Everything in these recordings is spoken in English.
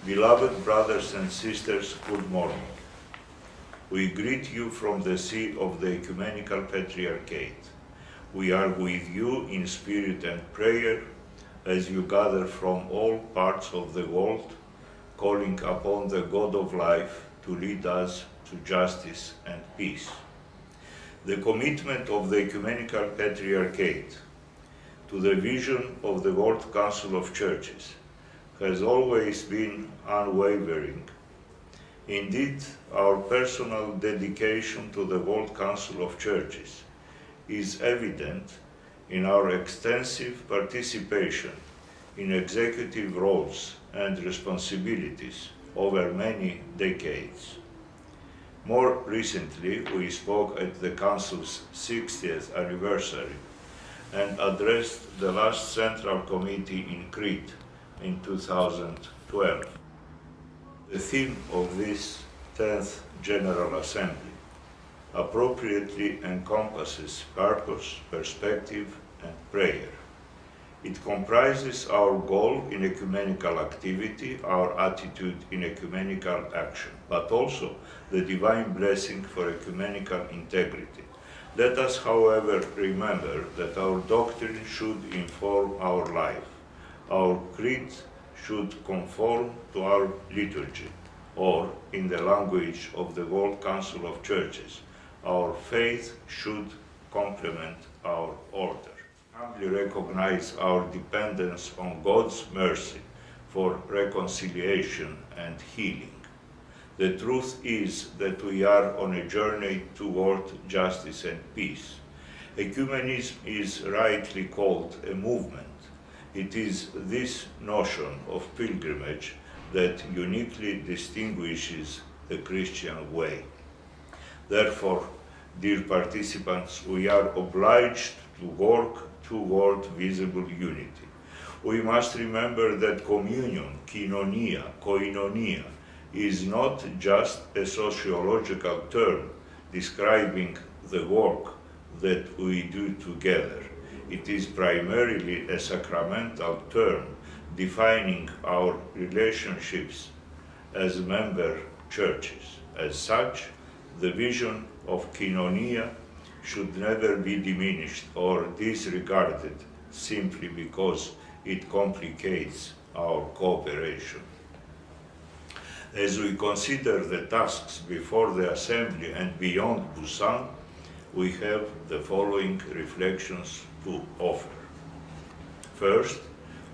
Beloved brothers and sisters, good morning. We greet you from the seat of the Ecumenical Patriarchate. We are with you in spirit and prayer as you gather from all parts of the world, calling upon the God of life to lead us to justice and peace. The commitment of the Ecumenical Patriarchate to the vision of the World Council of Churches has always been unwavering. Indeed, our personal dedication to the World Council of Churches is evident in our extensive participation in executive roles and responsibilities over many decades. More recently, we spoke at the Council's 60th anniversary and addressed the last Central Committee in Crete in 2012. The theme of this 10th General Assembly appropriately encompasses purpose, perspective, and prayer. It comprises our goal in ecumenical activity, our attitude in ecumenical action, but also the divine blessing for ecumenical integrity. Let us, however, remember that our doctrine should inform our life. Our creed should conform to our liturgy, or, in the language of the World Council of Churches, our faith should complement our order. Humbly recognize our dependence on God's mercy for reconciliation and healing. The truth is that we are on a journey toward justice and peace. Ecumenism is rightly called a movement. It is this notion of pilgrimage that uniquely distinguishes the Christian way. Therefore, dear participants, we are obliged to work toward visible unity. We must remember that communion, koinonia, is not just a sociological term describing the work that we do together. It is primarily a sacramental term defining our relationships as member churches. As such, the vision of koinonia should never be diminished or disregarded simply because it complicates our cooperation. As we consider the tasks before the Assembly and beyond Pусан, we have the following reflections to offer. First,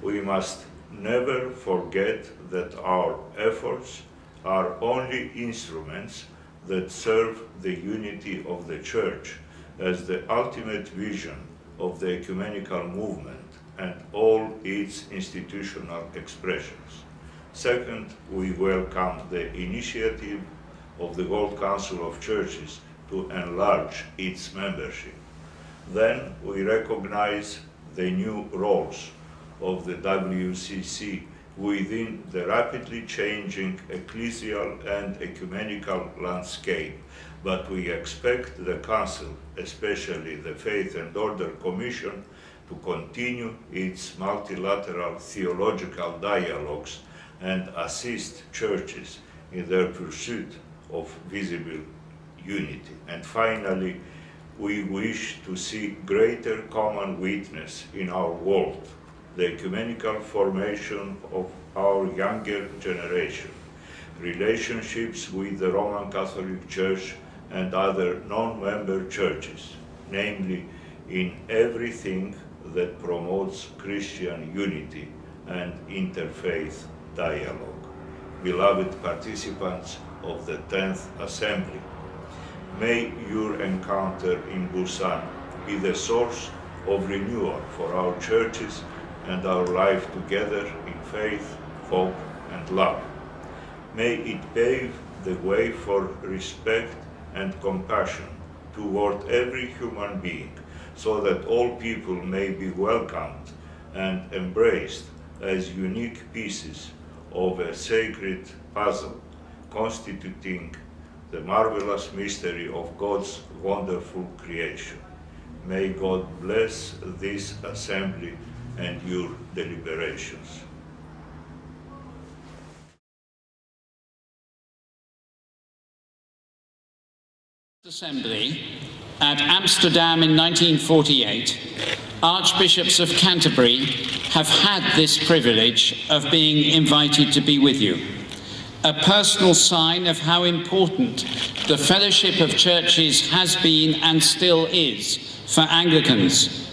we must never forget that our efforts are only instruments that serve the unity of the Church as the ultimate vision of the ecumenical movement and all its institutional expressions. Second, we welcome the initiative of the World Council of Churches to enlarge its membership. Then we recognize the new roles of the WCC within the rapidly changing ecclesial and ecumenical landscape, but we expect the Council, especially the Faith and Order Commission, to continue its multilateral theological dialogues and assist churches in their pursuit of visible unity. And finally, we wish to see greater common witness in our world, the ecumenical formation of our younger generation, relationships with the Roman Catholic Church and other non-member churches, namely in everything that promotes Christian unity and interfaith dialogue. Beloved participants of the 10th Assembly, may your encounter in Pусан be the source of renewal for our churches and our life together in faith, hope, and love. May it pave the way for respect and compassion toward every human being, so that all people may be welcomed and embraced as unique pieces of a sacred puzzle constituting the marvelous mystery of God's wonderful creation. May God bless this assembly and your deliberations. Assembly at Amsterdam in 1948, Archbishops of Canterbury have had this privilege of being invited to be with you, a personal sign of how important the fellowship of churches has been and still is for Anglicans.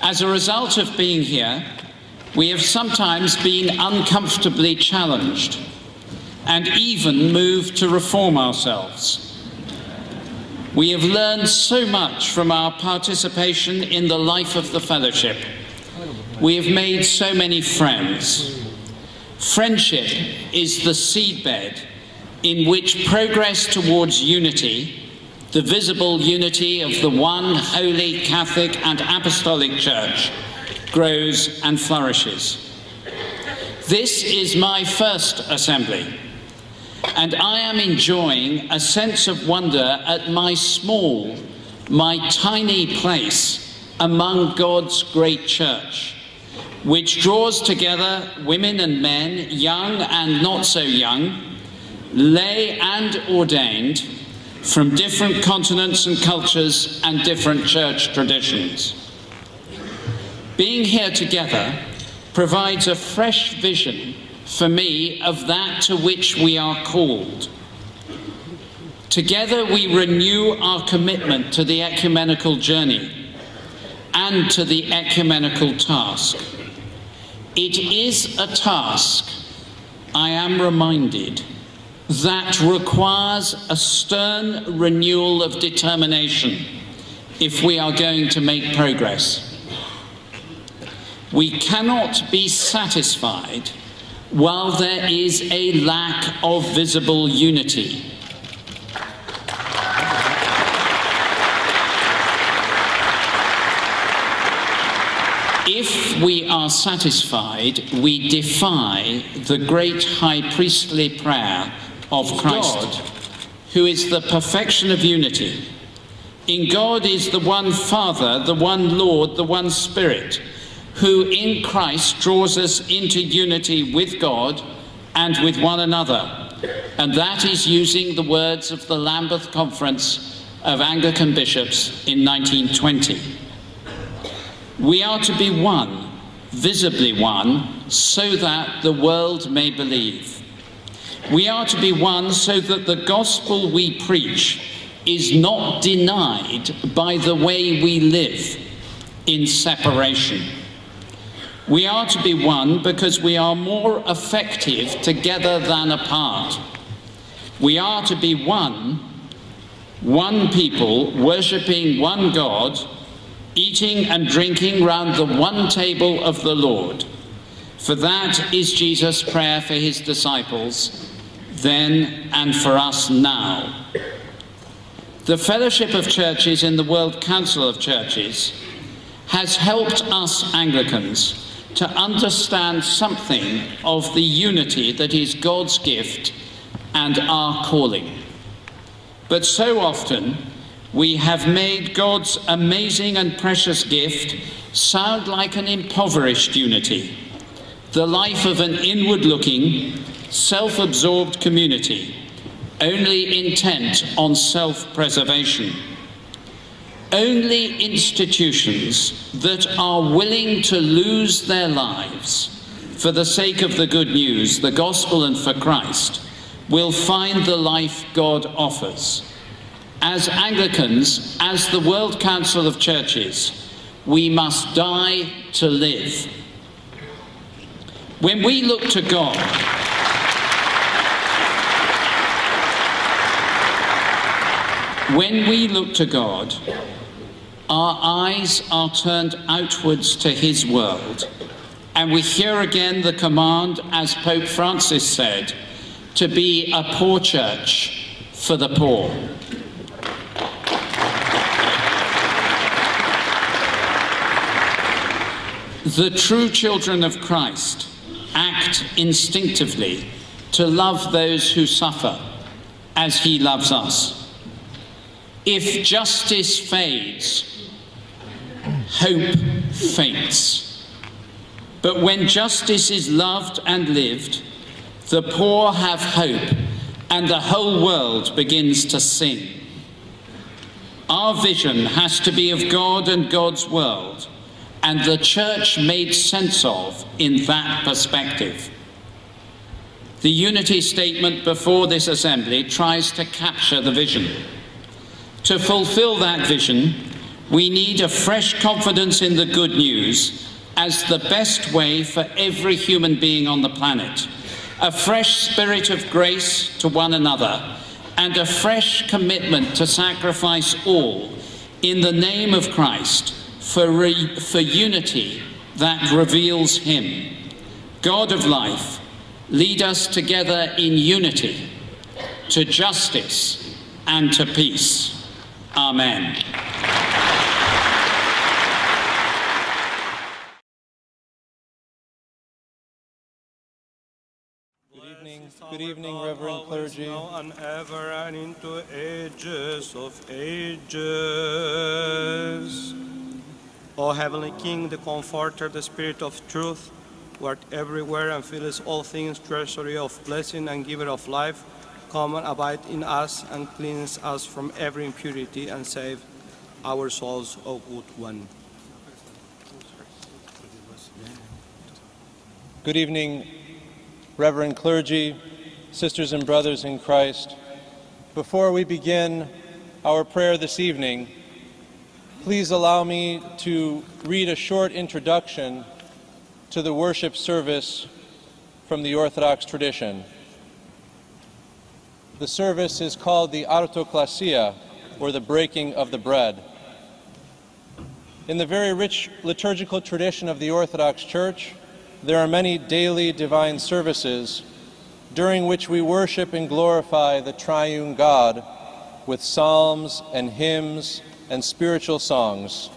As a result of being here, we have sometimes been uncomfortably challenged and even moved to reform ourselves. We have learned so much from our participation in the life of the fellowship. We have made so many friends. Friendship is the seedbed in which progress towards unity, the visible unity of the one holy Catholic and Apostolic Church, grows and flourishes. This is my first assembly, and I am enjoying a sense of wonder at my tiny place among God's great church, which draws together women and men, young and not so young, lay and ordained, from different continents and cultures and different church traditions. Being here together provides a fresh vision for me of that to which we are called. Together we renew our commitment to the ecumenical journey and to the ecumenical task. It is a task, I am reminded, that requires a stern renewal of determination if we are going to make progress. We cannot be satisfied while there is a lack of visible unity. If we are satisfied, we defy the great high priestly prayer of Christ, God, who is the perfection of unity. In God is the one Father, the one Lord, the one Spirit, who in Christ draws us into unity with God and with one another. And that is using the words of the Lambeth Conference of Anglican Bishops in 1920. We are to be one, visibly one, so that the world may believe. We are to be one so that the gospel we preach is not denied by the way we live in separation. We are to be one because we are more effective together than apart. We are to be one people worshipping one God, eating and drinking round the one table of the Lord. For that is Jesus' prayer for his disciples, then and for us now. The Fellowship of Churches in the World Council of Churches has helped us Anglicans to understand something of the unity that is God's gift and our calling. But so often we have made God's amazing and precious gift sound like an impoverished unity, the life of an inward-looking, self-absorbed community, only intent on self-preservation. Only institutions that are willing to lose their lives for the sake of the good news, the gospel, and for Christ, will find the life God offers. As Anglicans, as the World Council of Churches, we must die to live. When we look to God, our eyes are turned outwards to his world, and we hear again the command, as Pope Francis said, to be a poor church for the poor. The true children of Christ act instinctively to love those who suffer as he loves us. If justice fades, hope faints. But when justice is loved and lived, the poor have hope and the whole world begins to sing. Our vision has to be of God and God's world, and the church made sense of in that perspective. The unity statement before this assembly tries to capture the vision. To fulfill that vision, we need a fresh confidence in the good news as the best way for every human being on the planet, a fresh spirit of grace to one another, and a fresh commitment to sacrifice all in the name of Christ for unity that reveals him. God of life, lead us together in unity, to justice and to peace. Amen. Good evening, Reverend Clergy. Now and ever and into ages of ages. O Heavenly King, the Comforter, the Spirit of truth, who art everywhere and fillest all things, treasury of blessing and giver of life, come and abide in us and cleanse us from every impurity and save our souls, O good one. Good evening, Reverend Clergy, sisters and brothers in Christ. Before we begin our prayer this evening, please allow me to read a short introduction to the worship service from the Orthodox tradition. The service is called the Artoklasia, or the breaking of the bread. In the very rich liturgical tradition of the Orthodox Church, there are many daily divine services during which we worship and glorify the triune God with psalms and hymns and spiritual songs.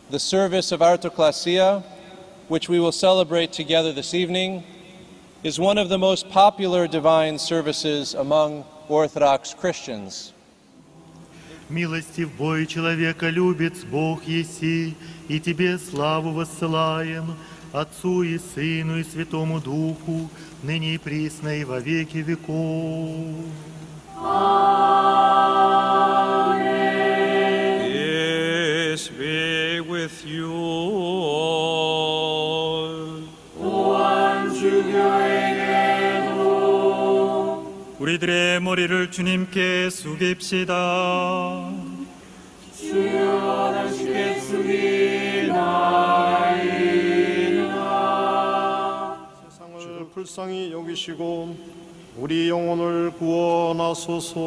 The service of Artoklasia, which we will celebrate together this evening, is one of the most popular divine services among Orthodox Christians. Милостив Бой человека любит, Бог еси, и Тебе славу воссылаем, Отцу и Сыну и Святому Духу, ныне и присно и во веки веков. Amen. Peace be with you all. 우리들의 머리를 주님께 숙입시다. 주여 당신께 숙이나이다. 세상을 불쌍히 여기시고 우리 영혼을 구원하소서.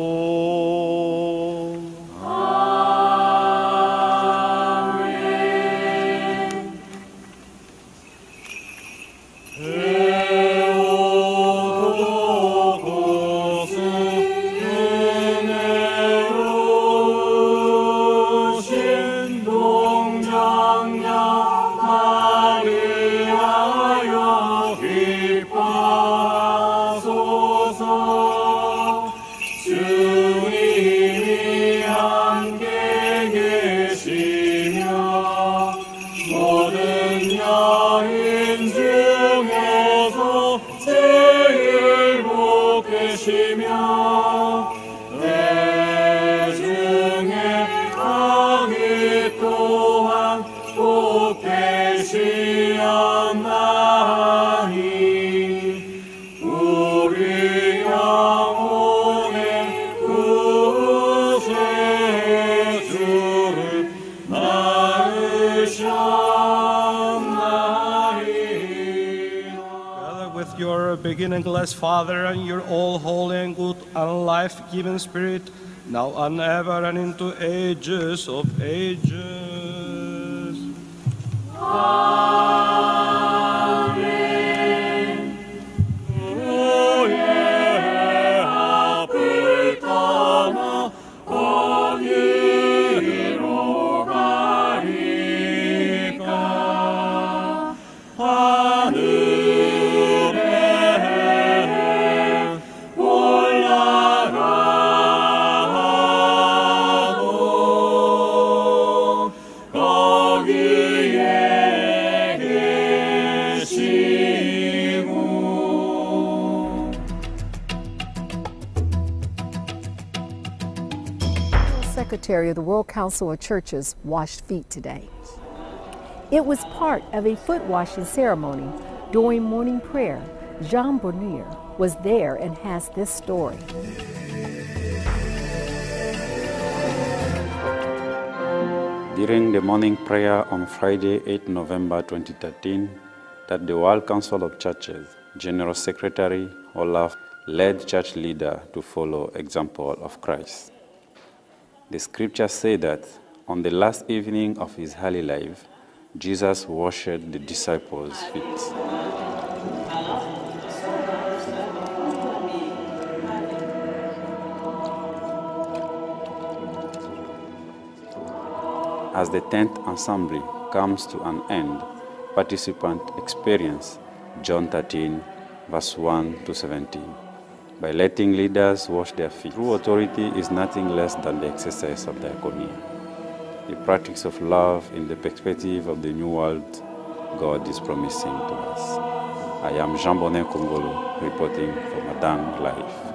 Beginningless Father, and your all holy and good and life-giving Spirit, now and ever and into ages of ages. Amen. 불타나 어디로 가리까 올라가도 거기에 secretary of the World Council of Churches washed feet today. It was part of a foot washing ceremony during morning prayer. Jean Bonnier was there and has this story. During the morning prayer on Friday, 8 November 2013, that the World Council of Churches, General Secretary Olaf led church leader to follow example of Christ. The scriptures say that on the last evening of his holy life, Jesus washed the disciples' feet. As the 10th assembly comes to an end, participants experience John 13, verse 1 to 17. By letting leaders wash their feet, true authority is nothing less than the exercise of diaconia, the practice of love in the perspective of the new world God is promising to us. I am Jean Bonnet Kongolo, reporting for Madame Life.